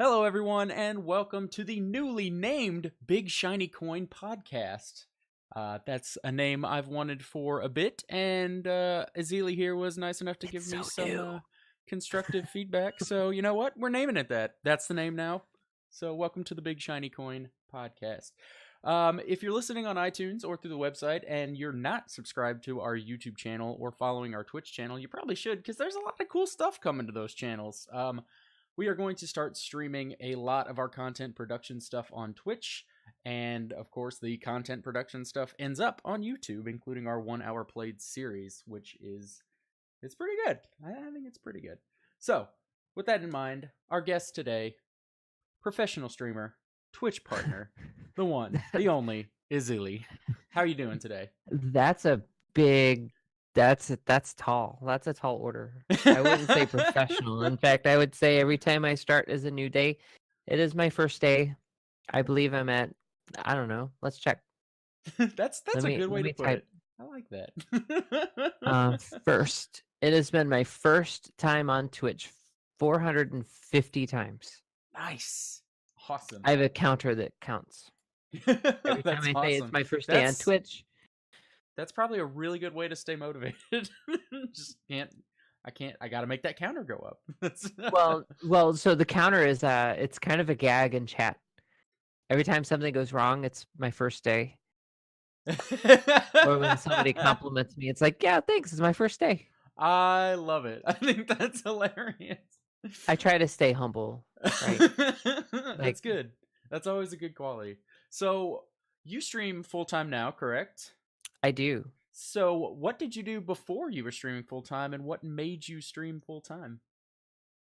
Hello, everyone, and welcome to the newly named Big Shiny Coin podcast. That's a name I've wanted for a bit, and Ezilii here was nice enough to give It's me so some new. constructive feedback. So, you know what? We're naming it that. That's the name now. So, welcome to the Big Shiny Coin podcast. If you're listening on iTunes or through the website and you're not subscribed to our YouTube channel or following our Twitch channel, you probably should because there's a lot of cool stuff coming to those channels. We are going to start streaming a lot of our content production stuff on Twitch. And of course, the content production stuff ends up on YouTube, including our 1 hour played series, which is it's pretty good. I think it's pretty good. So, with that in mind, our guest today, professional streamer, Twitch partner, the one, the only, Ezilii. How are you doing today? That's a big. That's tall. That's a tall order. I wouldn't say professional. In fact, I would say every time I start is a new day. It is my first day. I believe I'm at. I don't know. Let's check. That's Let a me good way let to me put type. it. I like that. First. It has been my first time on Twitch 450 times. Nice. Awesome. I have a counter that counts. Every time That's I say it's awesome. my first day on That's Twitch. that's probably a really good way to stay motivated. Just can't I gotta make that counter go up. Well, so the counter is it's kind of a gag in chat. Every time something goes wrong, it's my first day. Or when somebody compliments me, it's like, yeah, thanks, it's my first day. I love it. I think that's hilarious. I try to stay humble, right? Like That's good. That's always a good quality. So you stream full time now, correct? I do. So what did you do before you were streaming full time, and what made you stream full time?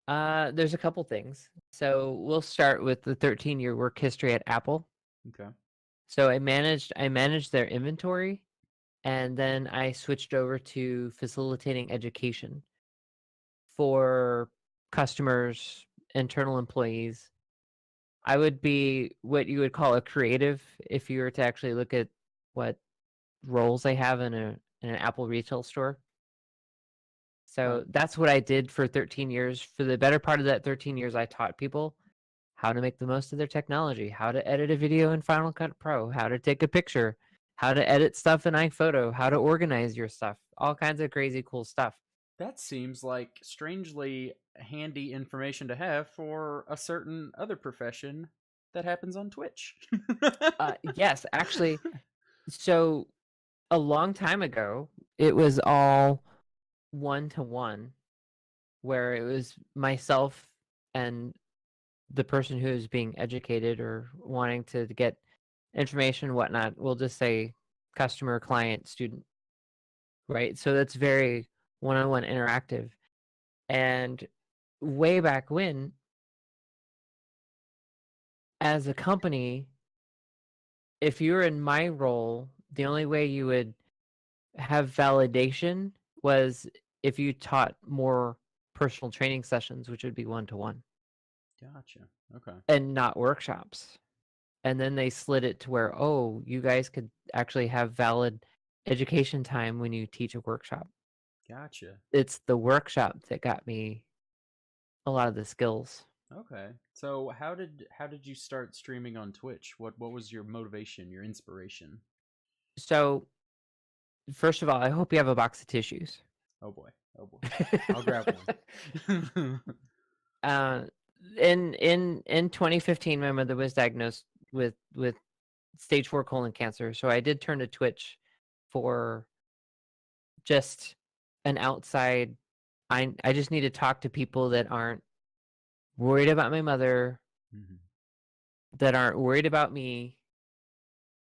There's a couple things. So we'll start with the 13-year work history at Apple. Okay. So I managed their inventory, and then I switched over to facilitating education for customers, internal employees. I would be what you would call a creative if you were to actually look at what roles they have in an Apple retail store. Okay. So that's what I did for 13 years. For the better part of that 13 years, I taught people how to make the most of their technology, how to edit a video in Final Cut Pro, how to take a picture, how to edit stuff in iPhoto, how to organize your stuff, all kinds of crazy cool stuff. That seems like strangely handy information to have for a certain other profession that happens on Twitch. Yes, actually, so a long time ago, it was all one to one, where it was myself and the person who is being educated or wanting to get information, whatnot. We'll just say customer, client, student, right? So that's very one on one interactive. And way back when, as a company, if you were in my role, the only way you would have validation was if you taught more personal training sessions, which would be one to one Gotcha. Okay. and not workshops. And then they slid it to where, oh, you guys could actually have valid education time when you teach a workshop. Gotcha. It's the workshop that got me a lot of the skills. Okay. So how did you start streaming on Twitch? What was your motivation, your inspiration? So, first of all, I hope you have a box of tissues. Oh boy. Oh boy. I'll grab one. uh, in 2015, my mother was diagnosed with stage 4 colon cancer. So I did turn to Twitch for just an outside. I just need to talk to people that aren't worried about my mother, Mhm. that aren't worried about me,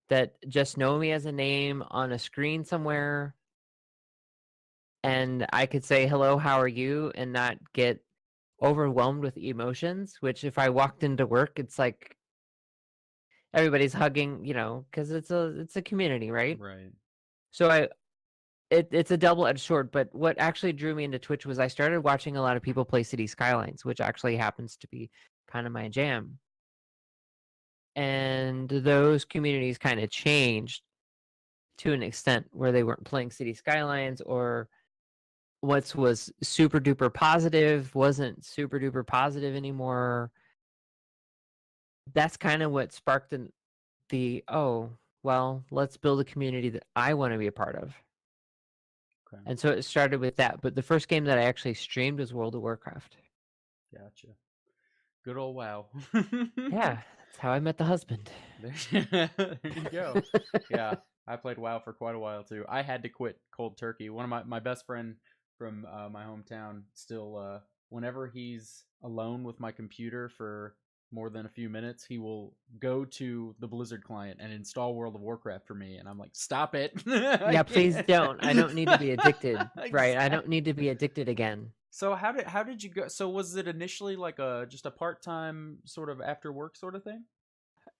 that just know me as a name on a screen somewhere, and I could say hello, how are you, and not get overwhelmed with emotions. Which if I walked into work, it's like everybody's hugging, because it's a community, right? Right. So it's a double-edged sword. But what actually drew me into Twitch was I started watching a lot of people play City Skylines, which actually happens to be kind of my jam. And those communities kind of changed to an extent where they weren't playing City Skylines, or what was super duper positive wasn't super duper positive anymore. that's kind of what sparked oh, well, let's build a community that I want to be a part of. Okay. And so it started with that. But the first game that I actually streamed was World of Warcraft. Gotcha. Good old WoW. Yeah, that's how I met the husband. There you go. Yeah, I played WoW for quite a while too. I had to quit cold turkey. One of my best friend from my hometown still, whenever he's alone with my computer for more than a few minutes, he will go to the Blizzard client and install World of Warcraft for me, and I'm like, stop it! I Yeah, please can't. don't. I don't need to be addicted. Right. I don't Exactly. need to be addicted again. So how did you go? So was it initially like a just a part time sort of after work sort of thing?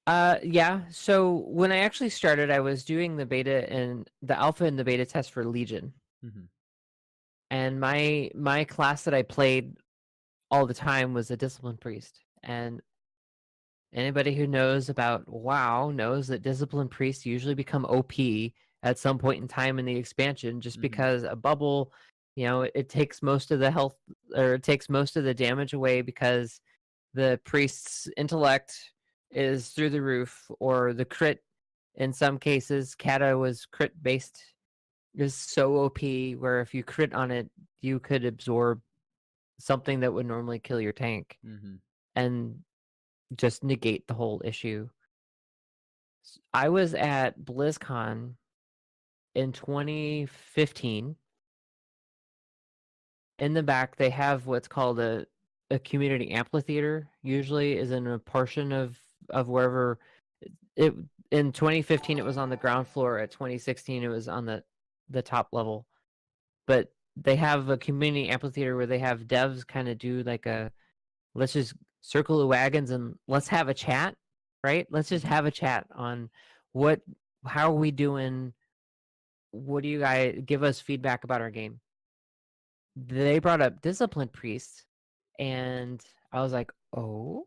Yeah. So when I actually started, I was doing the beta and the alpha and the beta test for Legion. Mm-hmm. And my class that I played all the time was a discipline priest. And anybody who knows about WoW knows that discipline priests usually become OP at some point in time in the expansion, just Mm-hmm. because a bubble, it takes most of the health, or it takes most of the damage away, because the priest's intellect is through the roof, or the crit. In some cases, Kata was crit based, is so OP where if you crit on it, you could absorb something that would normally kill your tank Mm-hmm. and just negate the whole issue. I was at BlizzCon in 2015. In the back, they have what's called a community amphitheater. Usually, is in a portion of wherever it. In 2015, it was on the ground floor. At 2016, it was on the top level. But they have a community amphitheater where they have devs kind of do like a, let's just circle the wagons and let's have a chat, right? Let's just Mm-hmm. have a chat on what, how are we doing? What do you guys give us feedback about our game? They brought up discipline priests, and I was like, oh,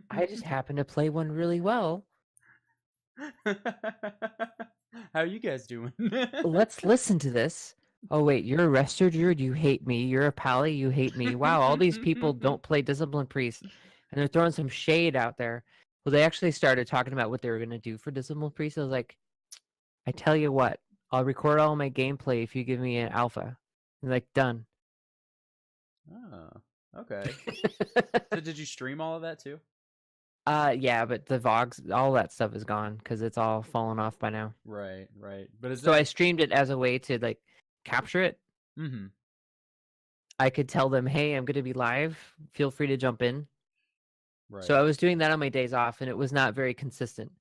I just happen to play one really well. How you guys doing? Let's listen to this. Oh wait, you're a rester druid, you hate me. You're a pally, you hate me. Wow, all these people don't play discipline priest, and they're throwing some shade out there. Well, they actually started talking about what they were going to do for discipline priest. I was like, I tell you what, I'll record all my gameplay if you give me an alpha. And like, done. Oh, okay. So did you stream all of that too? Yeah, but the Vogs, all that stuff is gone because it's all fallen off by now. Right, right. But is So I that streamed it as a way to like capture it. mm-hmm. I could tell them, hey, I'm going to be live. Feel free to jump in. So Right. I was doing that on my days off, and it was not very consistent.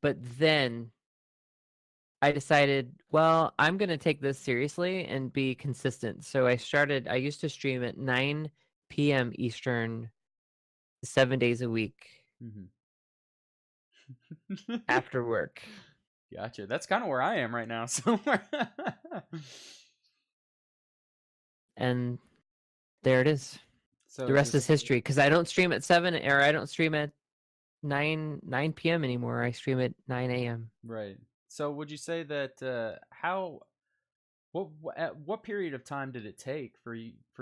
But then I decided, well, I'm going to take this seriously and be consistent. So I used to stream at 9 p.m. Eastern, 7 days a week Mm-hmm. after work. Gotcha. That's kind of where I am right now. So And there it is. so The rest is just history, because I don't stream at 7, or I don't stream at 9 p.m. anymore. I stream at 9 a.m. right. So would you say that how at what period of time did it take for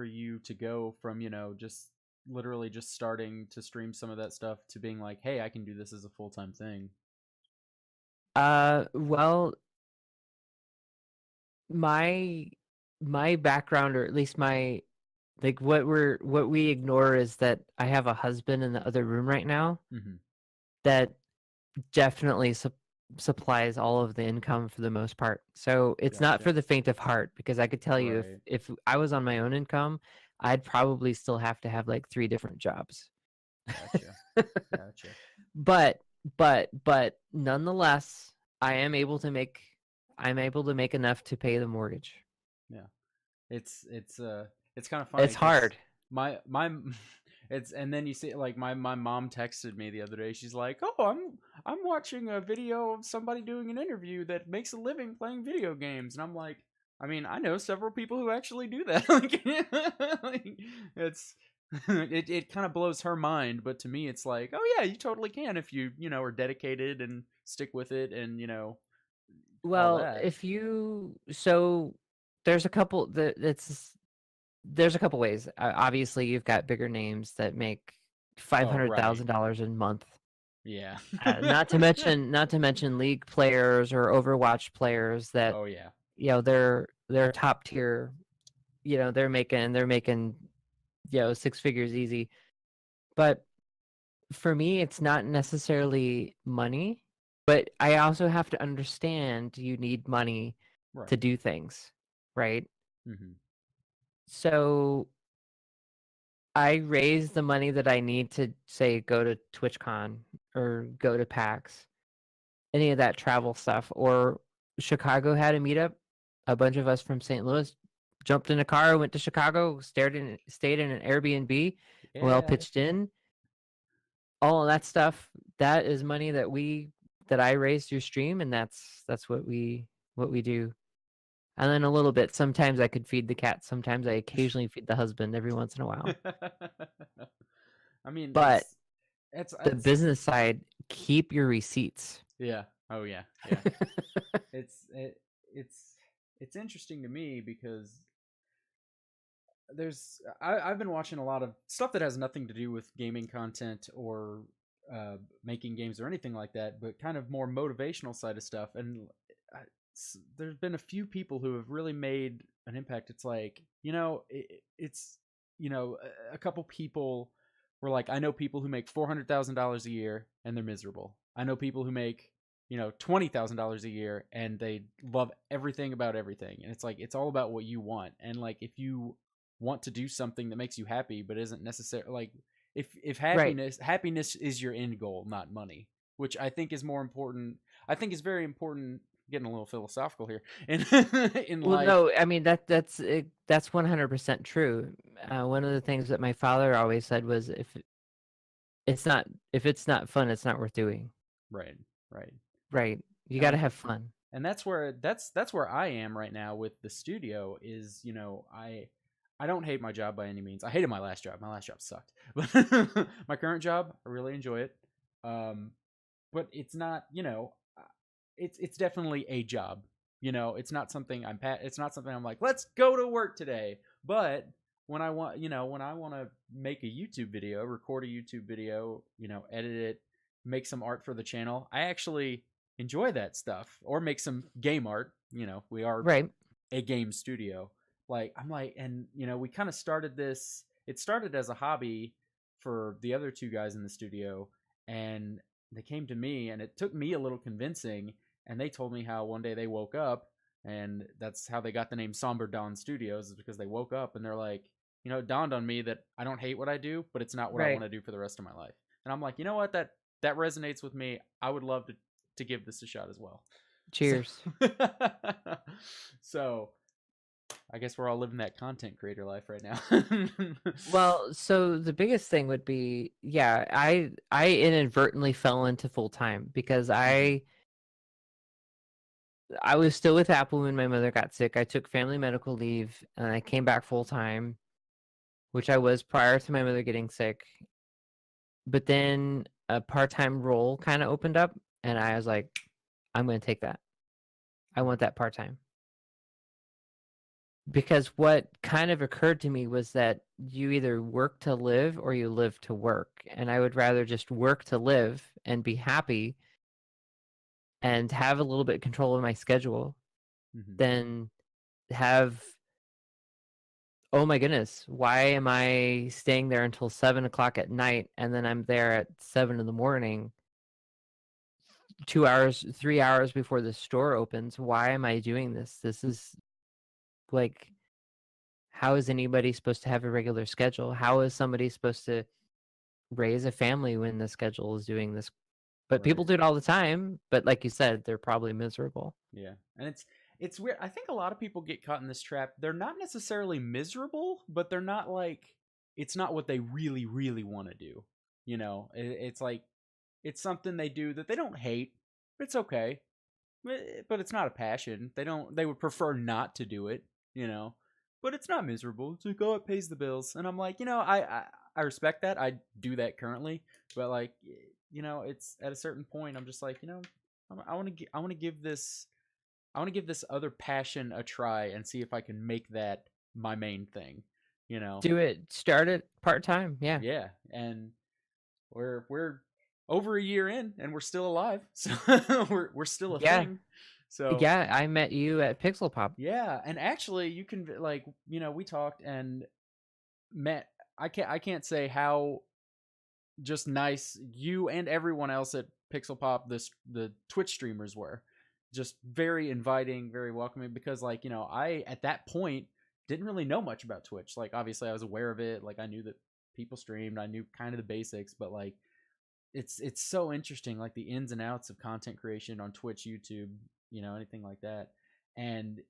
you to go from, just literally just starting to stream some of that stuff to being like, "Hey, I can do this as a full-time thing." Well, my my background, or at least my, like, what we ignore is that I have a husband in the other room right now Mhm. that definitely supplies all of the income for the most part. So it's not Gotcha. for the faint of heart, because I could tell you, Right. if I was on my own income, I'd probably still have to have like 3 different jobs. Gotcha. Gotcha. but but nonetheless, I'm able to make enough to pay the mortgage. Yeah. It's kind of It's funny cuz hard. my it's and then you see like my mom texted me the other day. She's like, "Oh, I'm watching a video of somebody doing an interview that makes a living playing video games." And I'm like, I mean, I know several people who actually do that. Like, it's it kind of blows her mind, but to me it's like, "Oh yeah, you totally can if you are dedicated and stick with it and, all Well, that." if you so there's a couple that it's there's a couple ways. Obviously, you've got bigger names that make Oh, right. $500,000 a month. Yeah. Not to mention league players or Overwatch players that Oh, yeah. they're top tier. They're making 6 figures easy. But for me, it's not necessarily money, but I also have to understand you need money to Right. do things, right? Hmm. So I raise the money that I need to, say, go to TwitchCon or go to PAX, any of that travel stuff. Or Chicago had a meetup. A bunch of us from St. Louis jumped in a car, went to Chicago, stayed in an Airbnb, we all Yeah. pitched in. All of that stuff, that is money that I raised through stream, and that's what we do. And then a little bit, sometimes I could feed the cat, sometimes I occasionally feed the husband every once in a while. I mean, But the it's business side, keep your receipts. yeah. Oh, yeah. Yeah. It's it, it's it's interesting to me because I've been watching a lot of stuff that has nothing to do with gaming content or making games or anything like that, but kind of more motivational side of stuff. And there's been a few people who have really made an impact. It's like it's a couple people were like, I know people who make $400,000 a year and they're miserable. I know people who make $20,000 a year and they love everything about everything. And it's like it's all about what you want. And like if you want to do something that makes you happy but isn't necessarily like if Right. happiness is your end goal, not money, which I think is more important. I think is very important. Getting a little philosophical here in in Well, life. no, I mean that's 100% true. One of the things that my father always said was, if it's not fun, it's not worth doing. Right, right. Right. You And got to like have fun. and that's where I am right now with the studio. Is I don't hate my job by any means. I hated my last job. My last job sucked. But my current job, I really enjoy it. Um, but it's not, it's definitely a job. It's not something it's not something I'm like, let's go to work today. But when I want to make a YouTube video, record a YouTube video, edit it, make some art for the channel, I actually enjoy that stuff. Or make some game art. We are Right. a game studio. Like I'm like, and we kind of started this. It started as a hobby for the other two guys in the studio, and they came to me, and it took me a little convincing. And they told me how one day they woke up, and that's how they got the name Somber Dawn Studios, is because they woke up and they're like, it dawned on me that I don't hate what I do, but it's not what I Right. want to do for the rest of my life. And I'm like, you know what, that resonates with me. I would love to give this a shot as well. So, Cheers. so I guess we're all living that content creator life right now. Well, so the biggest thing would be, yeah, I inadvertently fell into full time because Mhm. I was still with Apple when my mother got sick. I took family medical leave and I came back full time, which I was prior to my mother getting sick. But then a part-time role kind of opened up and I was like, I'm going to take that. I want that part-time. Because what kind of occurred to me was that you either work to live or you live to work. And I would rather just work to live and be happy and have a little bit of control of my schedule Mhm. than have, oh my goodness, why am I staying there until 7 o'clock at night and then I'm there at 7 in the morning, 2 hours, 3 hours before the store opens? Why am I doing this? This is like, how is anybody supposed to have a regular schedule? How is somebody supposed to raise a family when the schedule is doing this? But people Right. do it all the time. But like you said, they're probably miserable. Yeah. And it's weird. I think a lot of people get caught in this trap. They're not necessarily miserable, but they're not like it's not what they really really want to do. It's like it's something they do that they don't hate. But it's okay. But it's not a passion. They would prefer not to do it, you know. But it's not miserable. It's like, oh, it pays the bills. And I'm like, I respect that. I do that currently, but like, it's at a certain point I'm just like, I want to give this other passion a try and see if I can make that my main thing, you know. Do it. Start it part time. Yeah. Yeah. And we're over a year in and we're still alive, so we're still a Yeah. thing. So Yeah, I met you at Pixel Pop. yeah, and actually, you can like we talked and met. I can't say how just nice you and everyone else at Pixel Pop, the Twitch streamers were. Just very inviting, very welcoming. Because like I at that point didn't really know much about Twitch. Like obviously I was aware of it. Like I knew that people streamed. I knew kind of the basics, but like it's so interesting, like the ins and outs of content creation on Twitch, YouTube, anything like that. And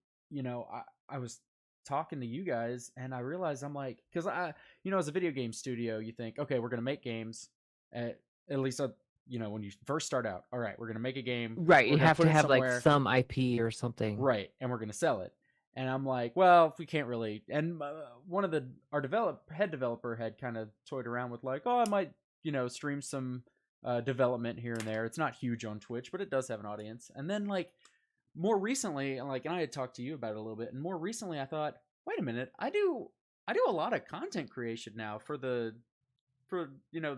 I was talking to you guys, and I realized I'm like, because as a video game studio, you think, okay, we're gonna make games, at least when you first start out. All right, we're gonna make a game, Right, we're you gonna have put to it have like somewhere, some IP or something. right, and we're gonna sell it. And I'm like, well, if we can't really, and one of our head developer had kind of toyed around with like, oh, I might stream some development here and there. It's not huge on Twitch, but it does have an audience. And then like more recently, like, and I had talked to you about it a little bit, and more recently I thought, wait a minute, I do a lot of content creation now for the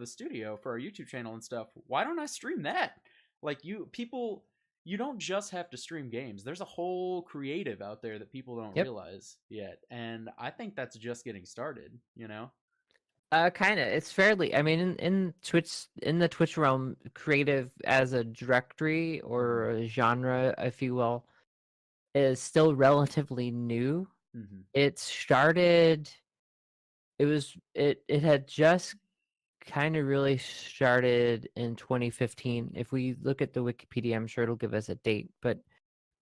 studio, for our YouTube channel and stuff. Why don't I stream that? Like you don't just have to stream games. There's a whole creative out there that people don't Yep. realize yet, and I think that's just getting started. Kind of. It's fairly. I mean, in Twitch, in the Twitch realm, creative as a directory or a genre, if you will, is still relatively new. Mm-hmm. It started. It had just kind of really started in 2015. If we look at the Wikipedia, I'm sure it'll give us a date, but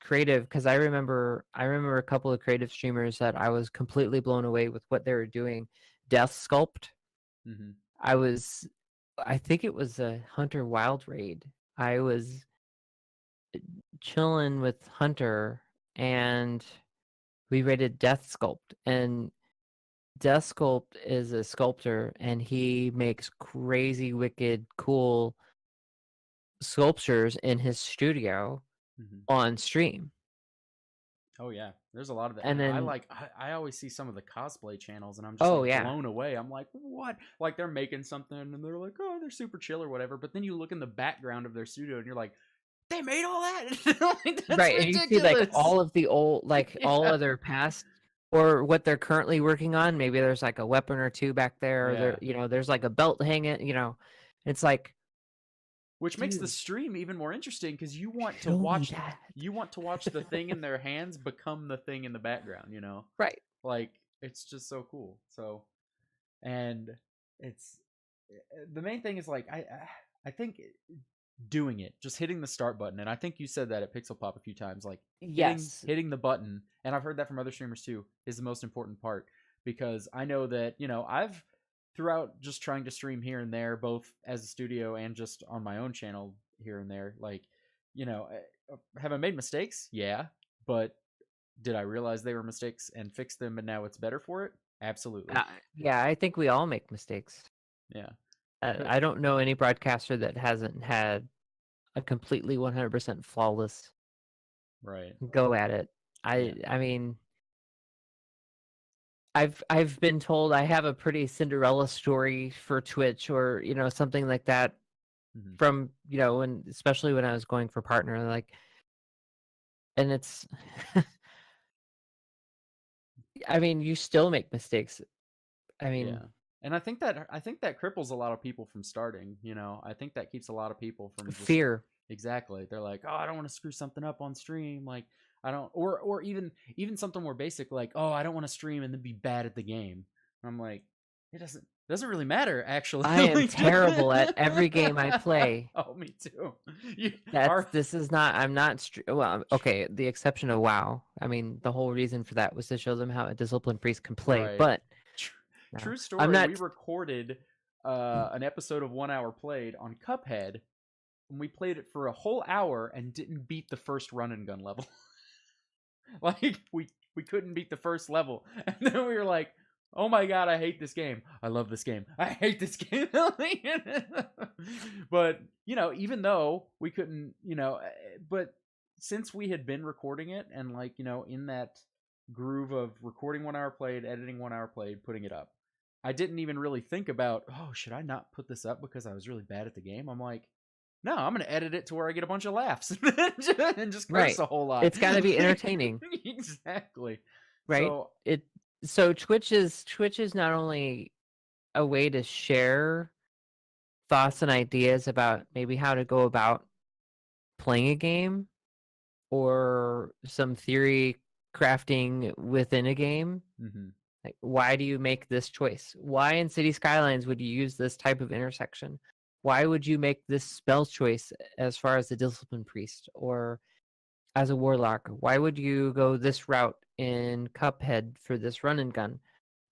creative, because I remember a couple of creative streamers that I was completely blown away with what they were doing. Death Sculpt. Mm-hmm. I think it was a Hunter Wild raid. I was chilling with Hunter and we raided Death Sculpt, and Death Sculpt is a sculptor and he makes crazy wicked cool sculptures in his studio Mm-hmm. on stream. Oh yeah, there's a lot of that, And and I then like I always see some of the cosplay channels, and I'm just oh like yeah. blown away. I'm like, what? Like they're making something, and they're like, oh, they're super chill or whatever. But then you look in the background of their studio, and you're like, they made all that. Like, that's Right, and you see like ridiculous. all of the old, like all Yeah, of their past or what they're currently working on. Maybe there's like a weapon or two back there, or yeah. there's like a belt hanging. It's like, Which makes the dude, stream even more interesting because show me that. you want to watch the thing in their hands become the thing in the background. Right. Like it's just so cool. So, and it's the main thing is like I think doing it, just hitting the start button, and I think you said that at Pixel Pop a few times, like Yes. hitting the button, and I've heard that from other streamers too, is the most important part. Because I know that I've throughout just trying to stream here and there, both as a studio and just on my own channel here and there, like have I made mistakes? Yeah, but did I realize they were mistakes and fix them, and now it's better for it? Absolutely. Yeah, I think we all make mistakes. Yeah. I don't know any broadcaster that hasn't had a completely 100% flawless Right. go at it. Yeah. I mean, I've been told I have a pretty Cinderella story for Twitch, or something like that, Mm-hmm. from and especially when I was going for partner, like, and it's I mean, you still make mistakes. I mean, Yeah. And I think that cripples a lot of people from starting. I think that keeps a lot of people from just fear. exactly. They're like, "Oh, I don't want to screw something up on stream." Like, I don't or even something more basic like, "Oh, I don't want to stream and then be bad at the game." And I'm like, it doesn't really matter actually. I am terrible at every game I play. Oh, me too. You This is not. I'm not. Well, okay. The exception of WoW. I mean, the whole reason for that was to show them how a disciplined priest can play. right. But no, True I'm story. not. We recorded an episode of 1 Hour Played on Cuphead, and we played it for a whole hour and didn't beat the first run and gun level. Like we couldn't beat the first level, and then we were like, "Oh my god, I hate this game. I love this game. I hate this game." But even though we couldn't, but since we had been recording it and like in that groove of recording 1 Hour Played, editing 1 Hour Played, putting it up, I didn't even really think about, oh, should I not put this up because I was really bad at the game? I'm like, no, I'm going to edit it to where I get a bunch of laughs and just curse Right. a whole lot. It's got to be entertaining, Exactly. right? So, So Twitch is not only a way to share thoughts and ideas about maybe how to go about playing a game or some theory crafting within a game. mhm, Like, why do you make this choice? Why in City Skylines would you use this type of intersection? Why would you make this spell choice as far as the Discipline Priest or as a Warlock? Why would you go this route in Cuphead for this run and gun?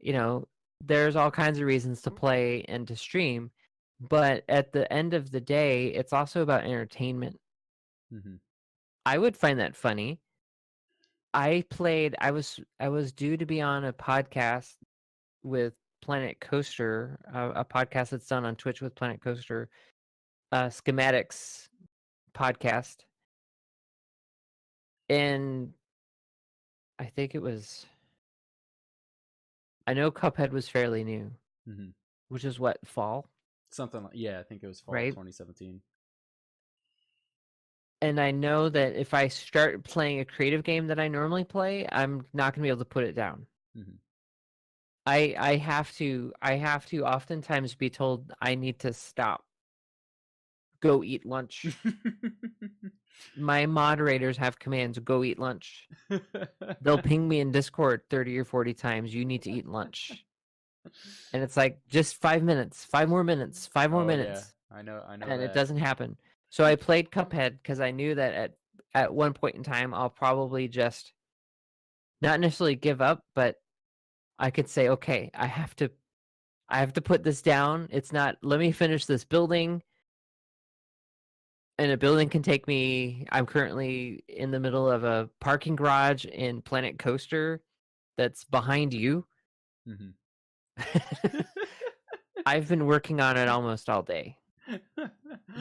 You know, there's all kinds of reasons to play and to stream, but at the end of the day, it's also about entertainment. mhm, I would find that funny. I was due to be on a podcast with Planet Coaster, a podcast that's done on Twitch with Planet Coaster, Schematics podcast. And I think I know Cuphead was fairly new, mhm. which is what, fall, Something like, yeah, I think it was fall right? 2017. And I know that if I start playing a creative game that I normally play, I'm not going to be able to put it down. Mhm. I have to oftentimes be told I need to stop. Go eat lunch. My moderators have commands, go eat lunch. They'll ping me in Discord 30 or 40 times, you need to eat lunch. And it's like, just 5 minutes, 5 more minutes, 5 more Oh yeah, minutes. I know And it that. doesn't happen. So I played Cuphead because I knew that at one point in time, I'll probably just not necessarily give up, but I could say, okay, I have to put this down. It's not, let me finish this building. And a building can take me, I'm currently in the middle of a parking garage in Planet Coaster that's behind you. Mhm. I've been working on it almost all day,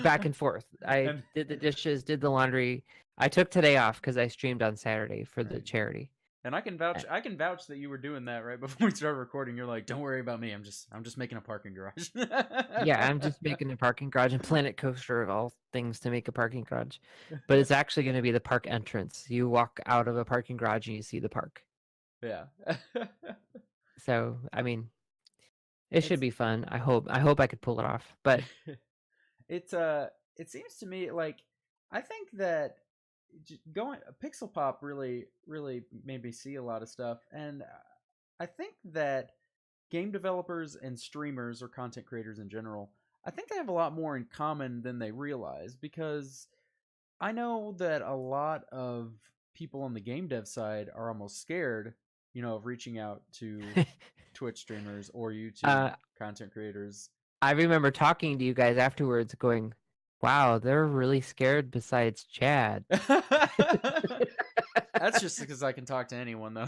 back and forth. I And did the dishes, did the laundry. I took today off because I streamed on Saturday for the right. charity. And I can Uh, vouch that you were doing that right before we started recording. You're like, "Don't worry about me. I'm just making a parking garage." Yeah, I'm just making a parking garage and Planet Coaster of all things to make a parking garage. But it's actually going to be the park entrance. You walk out of a parking garage and you see the park. Yeah. So, I mean, it should It's be fun. I hope I could pull it off. But it's it seems to me like I think that going Pixel Pop really made me see a lot of stuff, and I think that game developers and streamers or content creators in general, I think they have a lot more in common than they realize, because I know that a lot of people on the game dev side are almost scared, of reaching out to Twitch streamers or YouTube uh, content creators. I remember talking to you guys afterwards going, wow, they're really scared besides Chad. That's just because I can talk to anyone, though.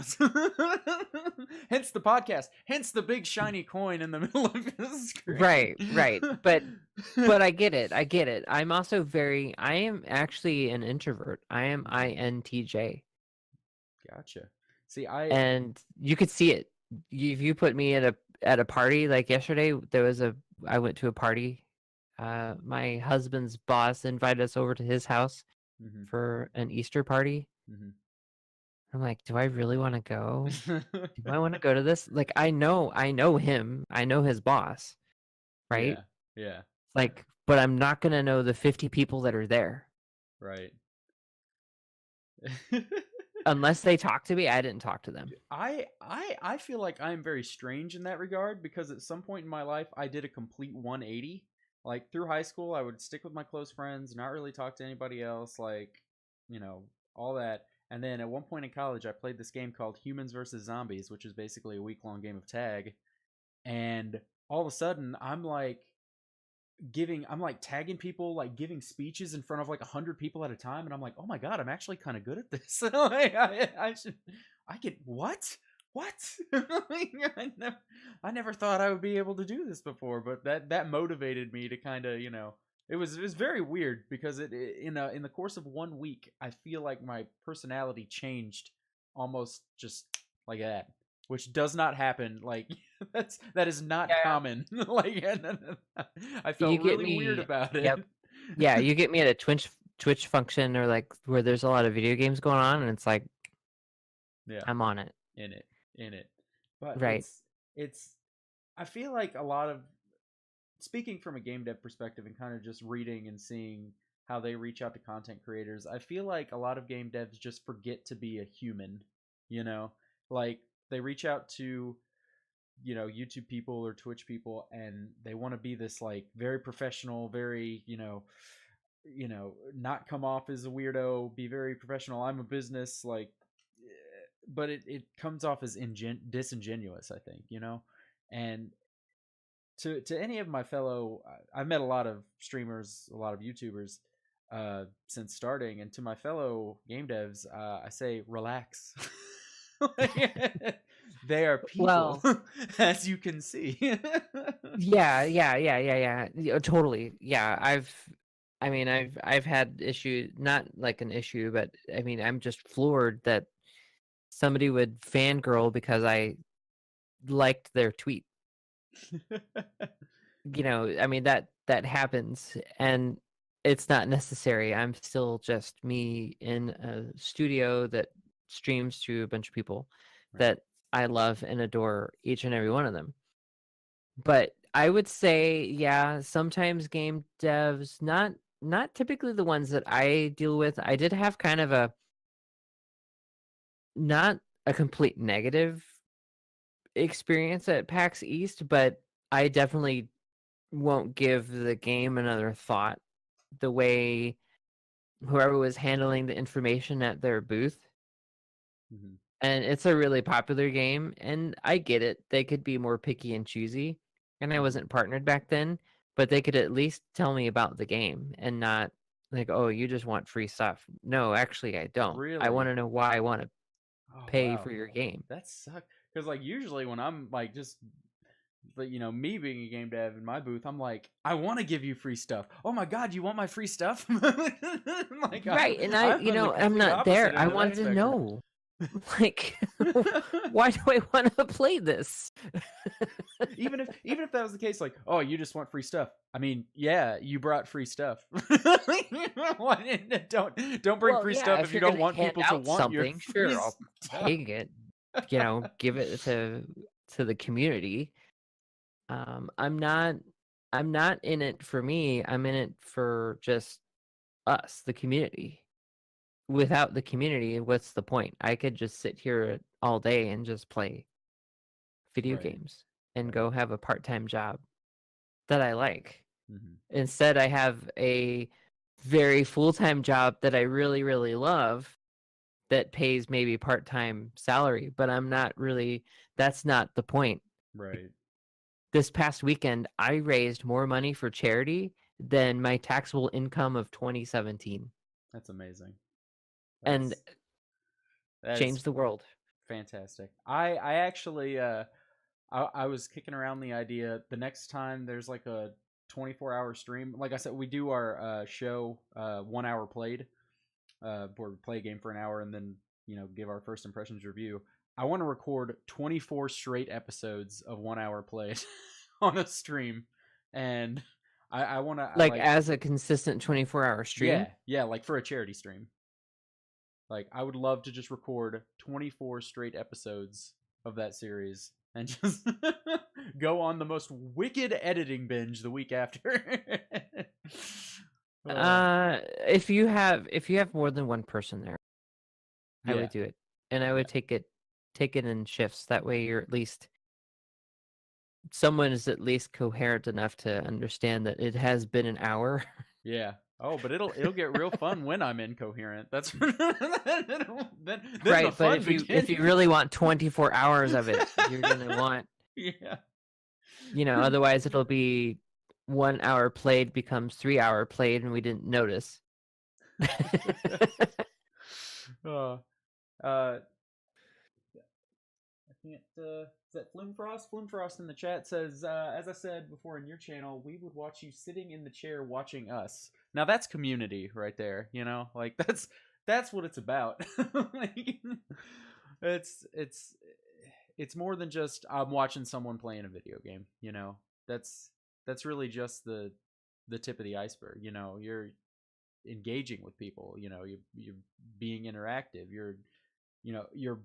Hence the podcast. Hence the big shiny coin in the middle of the screen. Right. But I get it. I get it. I am actually an introvert. I am INTJ. Gotcha. See, I. And you could see it. If you put me at a party like yesterday, I went to a party. My husband's boss invited us over to his house Mhm, for an Easter party. mhm. I'm like, do I really want to go? Do I want to go to this? Like, I know him. I know his boss, right? Yeah, yeah, Like, but I'm not gonna know the 50 people that are there right. unless they talk to me. I didn't talk to them. I feel like I'm very strange in that regard, because at some point in my life I did a complete 180. Like through high school, I would stick with my close friends, not really talk to anybody else, like, all that. And then at one point in college, I played this game called Humans versus Zombies, which is basically a week-long game of tag. And all of a sudden, I'm like tagging people, like giving speeches in front of like 100 people at a time, and I'm like, oh my god, I'm actually kind of good at this. Like, I get what? I never thought I would be able to do this before, but that motivated me to kind of, it was very weird, because in the course of 1 week, I feel like my personality changed almost just like that. which does not happen. Like that is not Yeah. common. Like I You felt get really weird me. about it. Yep. Yeah, you get me at a Twitch function or like where there's a lot of video games going on, and it's like Yeah, I'm on it. in it, in it. But Right. it's. I feel like a lot of speaking from a game dev perspective and kind of just reading and seeing how they reach out to content creators, I feel like a lot of game devs just forget to be a human, you know? Like they reach out to, YouTube people or Twitch people and they want to be this like very professional, very, not come off as a weirdo, be very professional. I'm a business like but it comes off as disingenuous, I think, And to any of my fellow, I've met a lot of streamers, a lot of YouTubers since starting, and to my fellow game devs, I say relax. They are people, Well, as you can see. yeah, totally. Yeah, I mean, I've had issue, not like an issue, but I mean, I'm just floored that somebody would fangirl because I liked their tweet. I mean that happens, and it's not necessary. I'm still just me in a studio that streams to a bunch of people Right. that I love and adore each and every one of them. But I would say, yeah, sometimes game devs, not typically the ones that I deal with. I did have kind of a not a complete negative experience at PAX East, but I definitely won't give the game another thought the way whoever was handling the information at their booth. Mm-hmm. And it's a really popular game, and I get it. They could be more picky and choosy, and I Mm-hmm. wasn't partnered back then, but they could at least tell me about the game and not like, oh, you just want free stuff. No, actually, I don't. I want Really? to know why I want to Oh pay wow, for your game. that sucks. Because like usually when I'm like just but me being a game dev in my booth, I'm like, I want to give you free stuff. Oh my god, you want my free stuff? Like Right, and I'm on the I'm complete not opposite there. I end of that wanted to spectrum. know. Like, why do I want to play this? even if that was the case, like, oh, you just want free stuff. I mean, yeah, you brought free stuff. Don't bring Well, free yeah, stuff if if you you're don't gonna want hand people to out want your something, free sure, I'll stuff. take it. Give it to the community. I'm not in it for me. I'm in it for just us, the community. Without the community, what's the point? I could just sit here all day and just play video Right, games and right. go have a part-time job that I like. Mm-hmm. Instead, I have a very full-time job that I really, really love that pays maybe part-time salary, but that's not the point. Right. This past weekend, I raised more money for charity than my taxable income of 2017 That's amazing. and That's that is changed the world. fantastic. I actually I was kicking around the idea the next time there's like a 24-hour stream. Like I said, we do our show 1 hour played, where we play a game for an hour and then give our first impressions review. I want to record 24 straight episodes of 1 hour played on a stream, and I want to Like as a consistent 24-hour stream. yeah, like for a charity stream. Like I would love to just record 24 straight episodes of that series and just go on the most wicked editing binge the week after. If you have more than one person there, I Yeah, would do it. And I yeah, would take it in shifts. That way you're at least someone is at least coherent enough to understand that it has been an hour. yeah. Oh, but it'll get real fun when I'm incoherent. That's then the Right, but fun if you begins. really want 24 hours of it, you're gonna want, Yeah. otherwise it'll be 1 hour played becomes 3 hour played and we didn't notice. uh, uh, I can't. Is that Flimfrost? Flimfrost in the chat says, as I said before in your channel, we would watch you sitting in the chair watching us. Now that's community right there. Like that's what it's about. Like, it's it's more than just I'm watching someone playing a video game. You know, that's really just the tip of the iceberg. You know, you're engaging with people. You know, you're being interactive. You're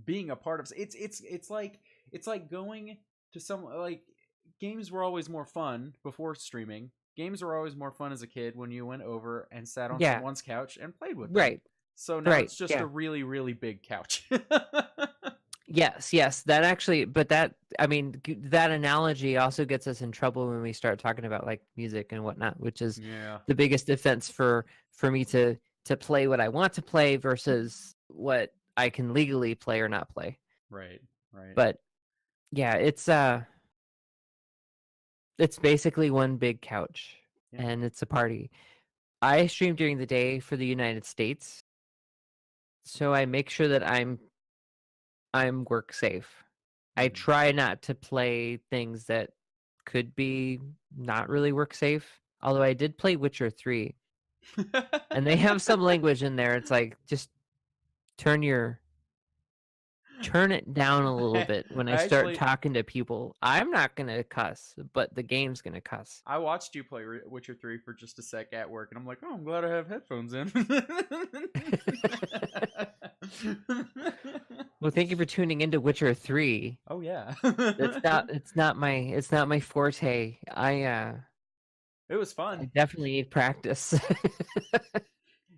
being a part of. It's like going to some like games were always more fun before streaming. Games were always more fun as a kid when you went over and sat on Yeah. someone's couch and played with them. Right. So now Right. it's just Yeah. a really, really big couch. Yes, yes. That actually, but that, I mean, that analogy also gets us in trouble when we start talking about like music and whatnot, which is Yeah. the biggest defense for me to play what I want to play versus what I can legally play or not play. Right. Right. But yeah, it's basically one big couch Yeah. and it's a party. I stream during the day for the United States, so I make sure that I'm work safe. I Mm. try not to play things that could be not really work safe. Although I did play Witcher 3, and they have some language in there. It's like just turn your turn it down a little I bit when I start actually talking to people. I'm not gonna cuss, but the game's gonna cuss. I watched you play Witcher 3 for just a sec at work, and I'm like, oh, I'm glad I have headphones in. Well, thank you for tuning into Witcher 3. Oh yeah, It's not my forte. it was fun. I definitely need practice.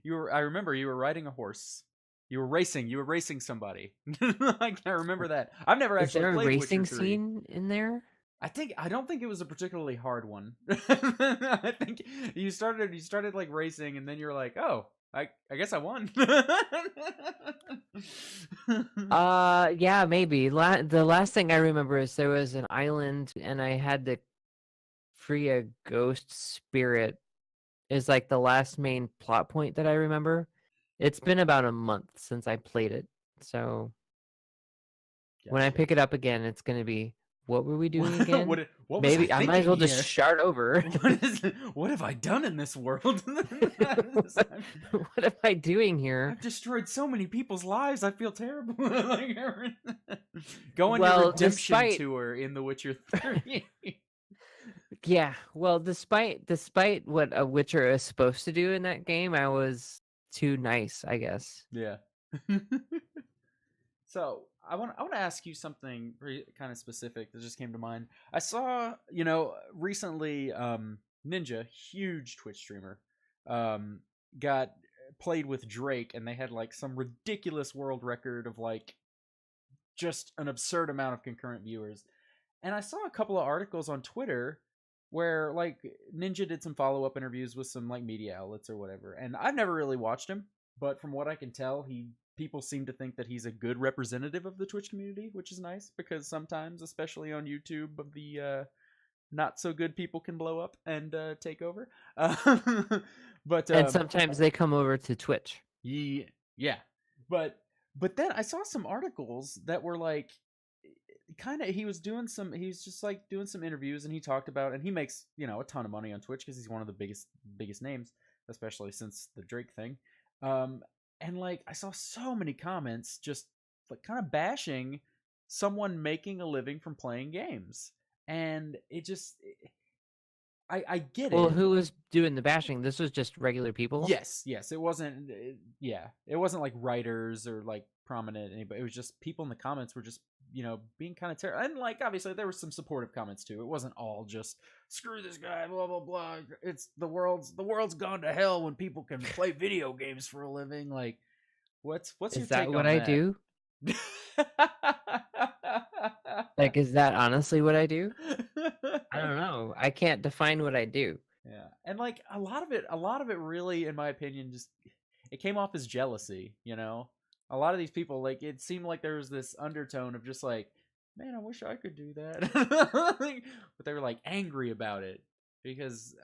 I remember you were riding a horse. You were racing. You were racing somebody. I remember that. I've never Is actually there a played racing Witcher 3. scene in there? I don't think it was a particularly hard one. I think you started like racing, and then you're like, oh, I guess I won. Yeah, maybe. The last thing I remember is there was an island and I had to free a ghost spirit. Is like the last main plot point that I remember. It's been about a month since I played it. So when I Gotcha. pick it up again, it's going to be, what were we doing again? What was Maybe I might as well thinking just here? start over. What have I done in this world? What am I doing here? I've destroyed so many people's lives. I feel terrible. Go on your Well, redemption tour in The Witcher 3. Yeah, well, despite what a Witcher is supposed to do in that game, I was too nice, I guess. Yeah. So I want to ask you something kind of specific that just came to mind. I saw, recently, Ninja, huge Twitch streamer, got played with Drake, and they had like some ridiculous world record of like just an absurd amount of concurrent viewers. And I saw a couple of articles on Twitter where like Ninja did some follow-up interviews with some like media outlets or whatever. And I've never really watched him, but from what I can tell, people seem to think that he's a good representative of the Twitch community, which is nice because sometimes, especially on YouTube, the not so good people can blow up and take over. But And sometimes they come over to Twitch. yeah. But then I saw some articles that were like kind of he was just like doing some interviews, and he talked about, and he makes a ton of money on Twitch because he's one of the biggest names, especially since the Drake thing. And like I saw so many comments just like kind of bashing someone making a living from playing games, and I get it. Well, who was doing the bashing? This was just regular people? Yes, it wasn't. Yeah, it wasn't like writers or like prominent anybody. It was just people in the comments were just being kind of terrible. And like obviously there were some supportive comments too. It wasn't all just screw this guy, blah blah blah. It's the world's gone to hell when people can play video games for a living. Like, what's your Is take that on what I do? Like, is that honestly what I do? I don't know. I can't define what I do. Yeah, and like a lot of it really, in my opinion, just it came off as jealousy. A lot of these people, like, it seemed like there was this undertone of just like, man, I wish I could do that. But they were like angry about it because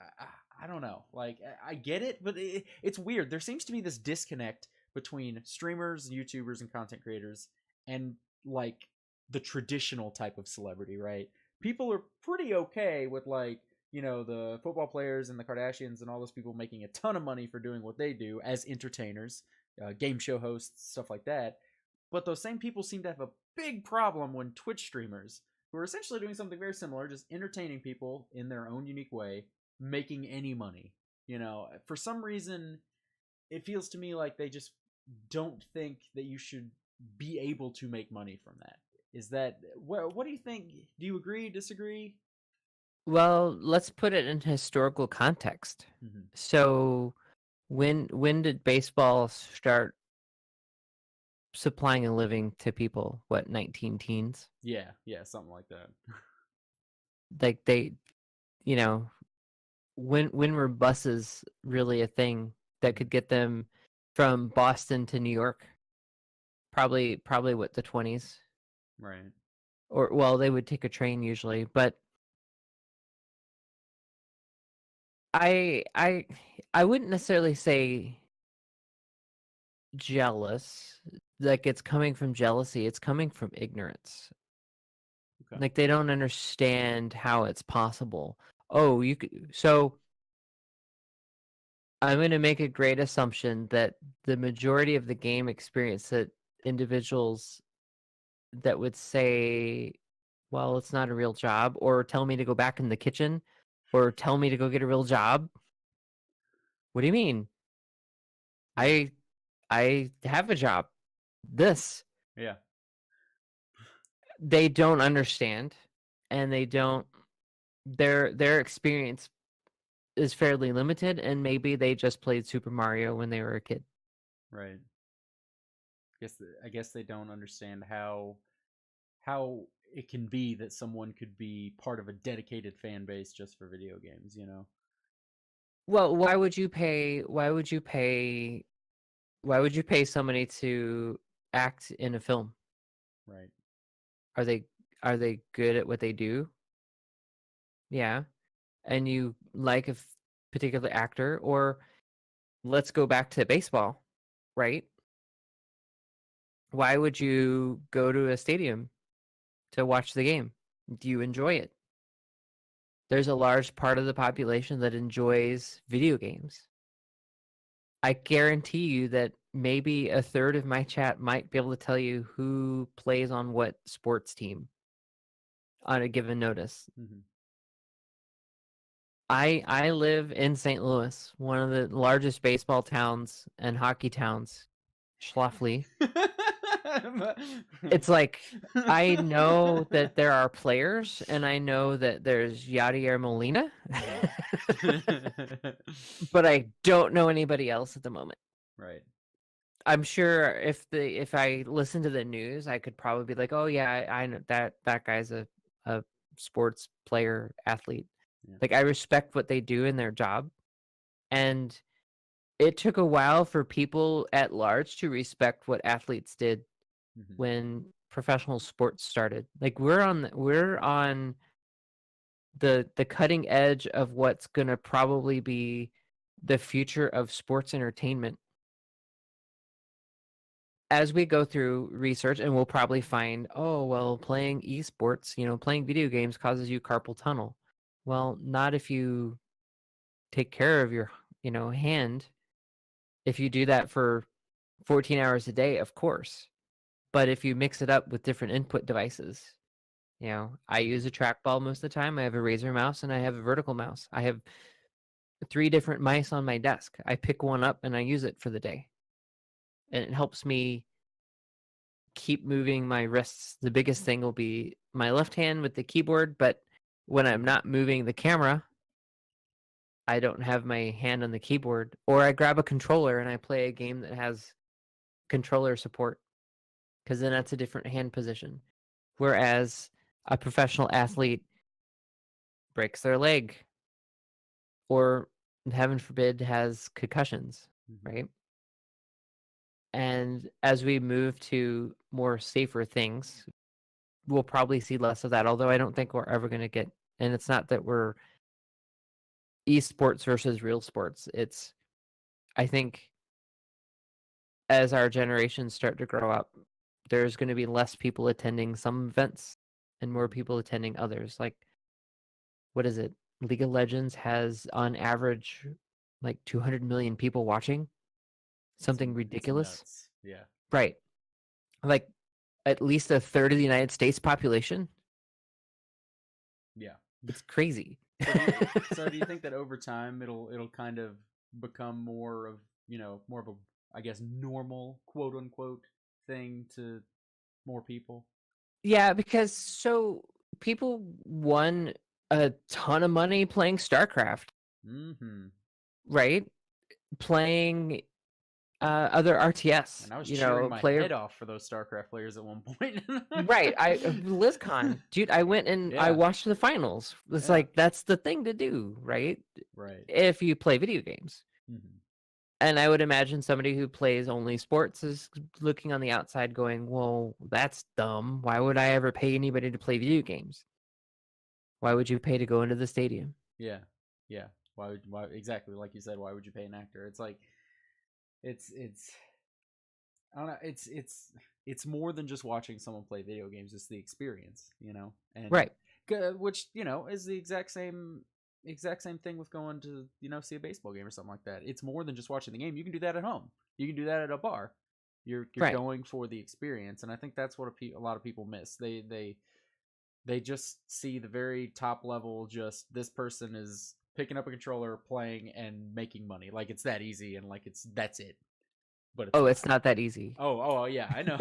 I don't know. Like, I get it, but it's weird. There seems to be this disconnect between streamers, YouTubers, and content creators, and like the traditional type of celebrity, right? People are pretty okay with like the football players and the Kardashians and all those people making a ton of money for doing what they do as entertainers, game show hosts, stuff like that. But those same people seem to have a big problem when Twitch streamers, who are essentially doing something very similar, just entertaining people in their own unique way, making any money. For some reason, it feels to me like they just don't think that you should be able to make money from that. Is that what do you think? Do you agree? Disagree? Well, let's put it in historical context. Mm-hmm. So, when did baseball start supplying a living to people? What, 19 teens? Yeah, something like that. Like they, you know, when were buses really a thing that could get them from Boston to New York? Probably what, the 20s? Right. Or well, they would take a train usually, but I I I wouldn't necessarily say jealous. Like it's coming from jealousy, it's coming from ignorance. Okay. Like they don't understand how it's possible. Oh, you could, so I'm going to make a great assumption that the majority of the game experience that individuals that would say, well, it's not a real job, or tell me to go back in the kitchen, or tell me to go get a real job. What do you mean? I have a job. This. Yeah. They don't understand, and they don't, their experience is fairly limited, and maybe they just played Super Mario when they were a kid. Right. I guess they don't understand how it can be that someone could be part of a dedicated fan base just for video games. Well, why would you pay somebody to act in a film? Right. Are they good at what they do? Yeah. And you like a particular actor, or let's go back to baseball, right? Why would you go to a stadium to watch the game? Do you enjoy it? There's a large part of the population that enjoys video games. I guarantee you that maybe a third of my chat might be able to tell you who plays on what sports team on a given notice. Mm-hmm. I live in St. Louis, one of the largest baseball towns and hockey towns, Schlafly. It's like I know that there are players, and I know that there's Yadier Molina, but I don't know anybody else at the moment. Right. I'm sure if I listen to the news, I could probably be like, oh yeah, I know that guy's a sports player athlete. Yeah. Like I respect what they do in their job, and it took a while for people at large to respect what athletes did Mm-hmm. when professional sports started. Like we're on the cutting edge of what's going to probably be the future of sports entertainment. As we go through research, and we'll probably find, oh, well, playing esports, playing video games causes you carpal tunnel. Well, not if you take care of your, hand. If you do that for 14 hours a day, of course. But if you mix it up with different input devices, I use a trackball most of the time. I have a Razer mouse and I have a vertical mouse. I have 3 different mice on my desk. I pick one up and I use it for the day. And it helps me keep moving my wrists. The biggest thing will be my left hand with the keyboard, but when I'm not moving the camera, I don't have my hand on the keyboard. Or I grab a controller and I play a game that has controller support, because then that's a different hand position. Whereas a professional athlete breaks their leg, or heaven forbid has concussions, Mm-hmm. right? And as we move to more safer things, we'll probably see less of that, although I don't think we're ever going to get, and it's not that we're esports versus real sports. It's, I think, as our generations start to grow up, there's going to be less people attending some events and more people attending others. Like, what is it? League of Legends has on average like 200 million people watching. Something ridiculous. Nuts. Yeah. Right. like at least a third of the United States population. Yeah. It's crazy. So do you think that over time it'll kind of become more of, more of a, I guess, normal quote unquote thing to more people? Yeah, because so people won a ton of money playing StarCraft, Mm-hmm. right? Playing other RTS, And I was cheering my player. head off for those StarCraft players at one point. Right, BlizzCon, dude. I went and I Yeah. watched the finals. It's Yeah. like that's the thing to do, right? Right. If you play video games. Mm-hmm. And I would imagine somebody who plays only sports is looking on the outside going, well, that's dumb. Why would I ever pay anybody to play video games? Why would you pay to go into the stadium? Yeah. Yeah. Why exactly like you said, why would you pay an actor? It's like it's I don't know, it's more than just watching someone play video games, it's the experience, and Right. which, is the exact same thing with going to, see a baseball game or something like that. It's more than just watching the game. You can do that at home. You can do that at a bar. You're Right. going for the experience, and I think that's what a lot of people miss. They just see the very top level, just this person is picking up a controller, playing and making money. Like it's that easy, and like that's it. But it's Oh, not. it's not that easy. Oh, yeah, I know.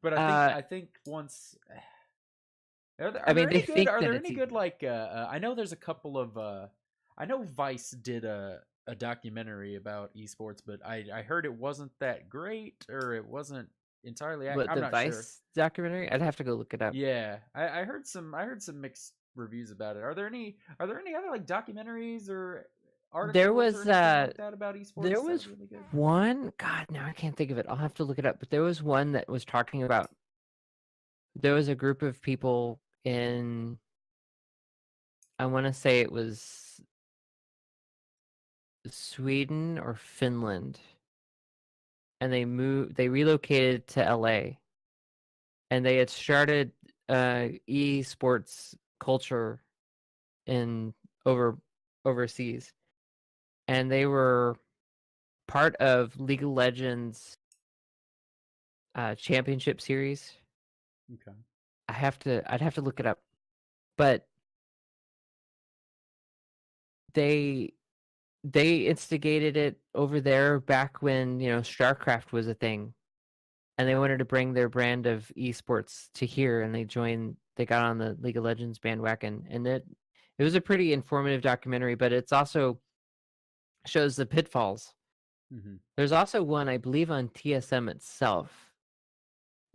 But I think once are there, I are there mean, they any good think are that there it's any good like I know there's a couple of I know Vice did a documentary about esports, but I heard it wasn't that great, or it wasn't entirely what I'm the not sure. Vice documentary. I'd have to go look it up. Yeah, I heard some mixed reviews about it. Are there any other like documentaries or There articles or was anything like that about there esports that are was really good? one. God, now I can't think of it. I'll have to look it up. But there was one that was talking about. There was a group of people in. I want to say it was Sweden or Finland, and they relocated to LA, and they had started esports culture in overseas, and they were part of League of Legends championship series. Okay. I'd have to look it up, but they they instigated it over there back when StarCraft was a thing, and they wanted to bring their brand of esports to here, and they got on the League of Legends bandwagon, and it was a pretty informative documentary, but it's also shows the pitfalls. Mm-hmm. There's also one, I believe, on TSM itself,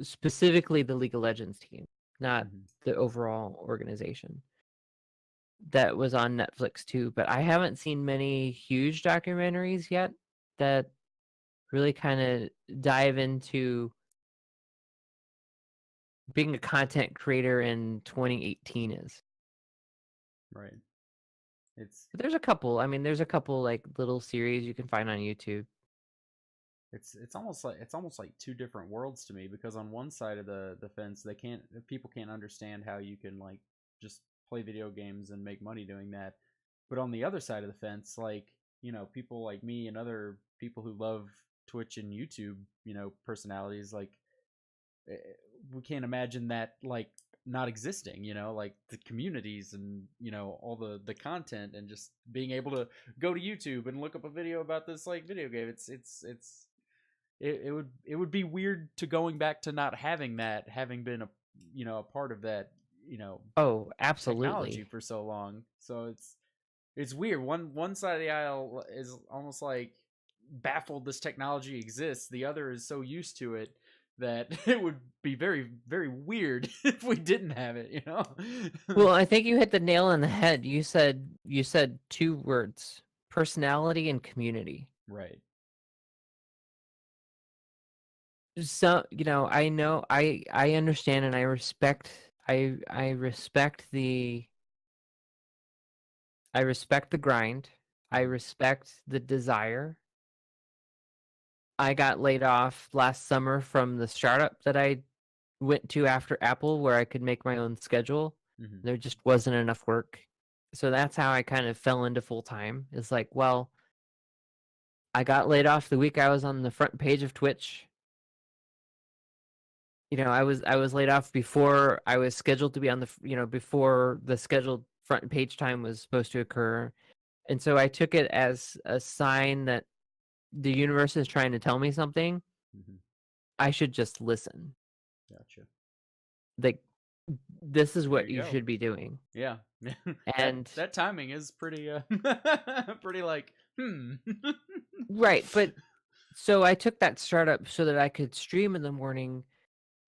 specifically the League of Legends team, not Mm-hmm. the overall organization, that was on Netflix too. But I haven't seen many huge documentaries yet that really kind of dive into being a content creator in 2018 is. Right. It's But there's a couple. I mean, there's a couple like little series you can find on YouTube. it's almost like two different worlds to me, because on one side of the fence, people can't understand how you can like just play video games and make money doing that. But on the other side of the fence, like, people like me and other people who love Twitch and YouTube, personalities, like, eh, we can't imagine that like not existing, like the communities and, all the content, and just being able to go to YouTube and look up a video about this like video game. It would be weird to going back to not having that, having been a part of that, Oh, technology absolutely. for so long. So it's weird. One side of the aisle is almost like baffled this technology exists. The other is so used to it that it would be very, very weird if we didn't have it, Well, I think you hit the nail on the head. You said two words: personality and community. Right. So, I know I understand and I respect the grind. I Mhm. respect the desire. I got laid off last summer from the startup that I went to after Apple, where I could make my own schedule. Mhm. There just wasn't enough work. So that's how I kind of fell into full time. It's like, well, I got laid off the week I was on the front page of Twitch. I was laid off before I was scheduled to be on before the scheduled front page time was supposed to occur. And so I took it as a sign that the universe is trying to tell me something. Mm-hmm. I should just listen. Gotcha. Like, this is what you you go. should be doing. Yeah. And that timing is pretty pretty like right, but so I took that startup so that I could stream in the morning,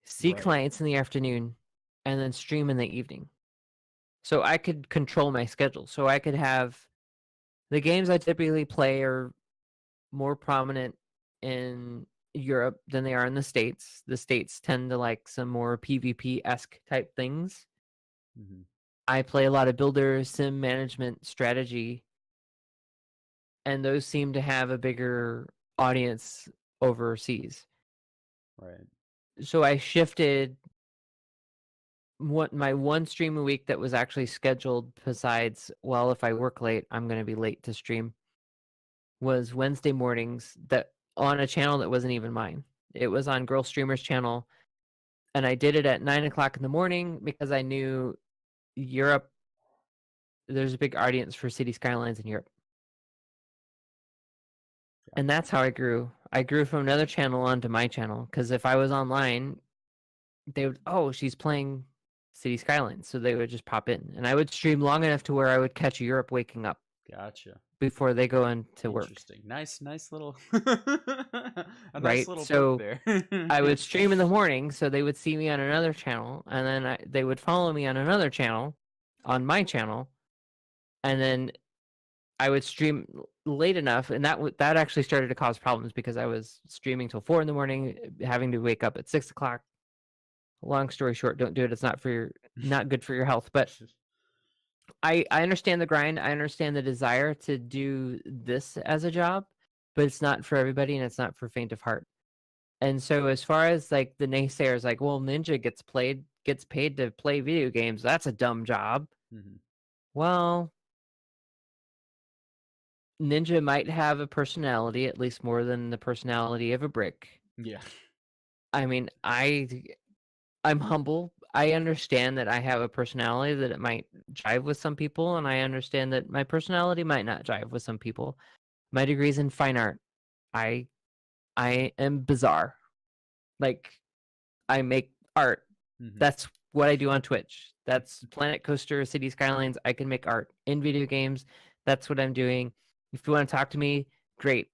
see Right. clients in the afternoon, and then stream in the evening. So I could control my schedule. So I could have the games I typically play are more prominent in Europe than they are in the States. The States tend to like some more PvP-esque type things. Mm-hmm. I play a lot of builder, sim management, strategy, and those seem to have a bigger audience overseas. Right. So I shifted my one stream a week that was actually scheduled, besides, well, if I work late, I'm going to be late to stream, was Wednesday mornings, that on a channel that wasn't even mine. It was on Girl Streamer's channel, and I did it at 9 o'clock in the morning because I knew Europe, there's a big audience for City Skylines in Europe. And that's how I grew. I grew from another channel onto my channel, because if I was online, they would, oh, she's playing City Skylines, so they would just pop in, and I would stream long enough to where I would catch Europe waking up. Gotcha. Before they go into work. Interesting. Nice little a nice little so there. I would stream in the morning, so they would see me on another channel, and then they would follow me on another channel, on my channel, and then I would stream late enough, and that actually started to cause problems because I was streaming till 4 a.m, having to wake up at 6 o'clock. Long story short, don't do it. It's not good for your health. But I understand the grind. I understand the desire to do this as a job, but it's not for everybody, and it's not for faint of heart. And so as far as like the naysayers, like, well, Ninja gets paid to play video games, that's a dumb job. Mm-hmm. Well, Ninja might have a personality, at least more than the personality of a brick. Yeah. I mean, I'm humble. I understand that I have a personality that it might jive with some people, and I understand that my personality might not jive with some people. My degree's in fine art. I am bizarre. Like, I make art. Mm-hmm. That's what I do on Twitch. That's Planet Coaster, City Skylines. I can make art. In video games, that's what I'm doing. If you want to talk to me, great.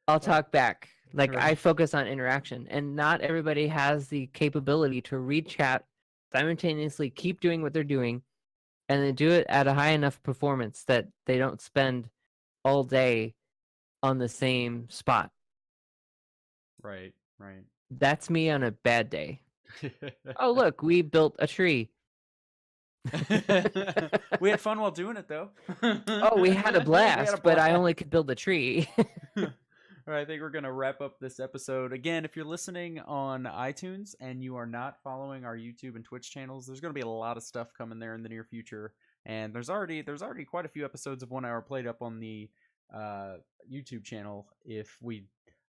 I'll talk back. Like, Right. I focus on interaction, and not everybody has the capability to read chat, simultaneously keep doing what they're doing, and then do it at a high enough performance that they don't spend all day on the same spot. Right. That's me on a bad day. Oh, look, we built a tree. We had fun while doing it, though. Oh, we had a blast, but I only could build a tree. All right, I think we're going to wrap up this episode. Again, if you're listening on iTunes and you are not following our YouTube and Twitch channels, there's going to be a lot of stuff coming there in the near future. And there's already quite a few episodes of 1 Hour played up on the YouTube channel. I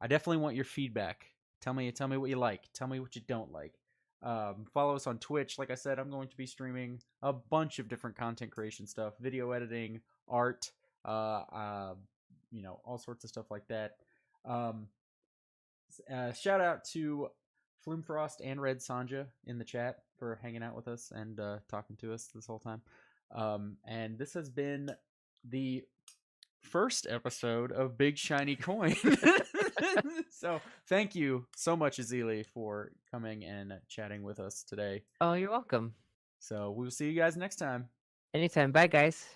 definitely want your feedback. Tell me what you like. Tell me what you don't like. Follow us on Twitch. Like I said, I'm going to be streaming a bunch of different content creation stuff, video editing, art, all sorts of stuff like that. Shout out to Flume-Frost and Red Sanja in the chat for hanging out with us and talking to us this whole time. And this has been the first episode of Big Shiny Coin. So thank you so much, Ezilii, for coming and chatting with us today. Oh, you're welcome. So we'll see you guys next time. Anytime. Bye, guys.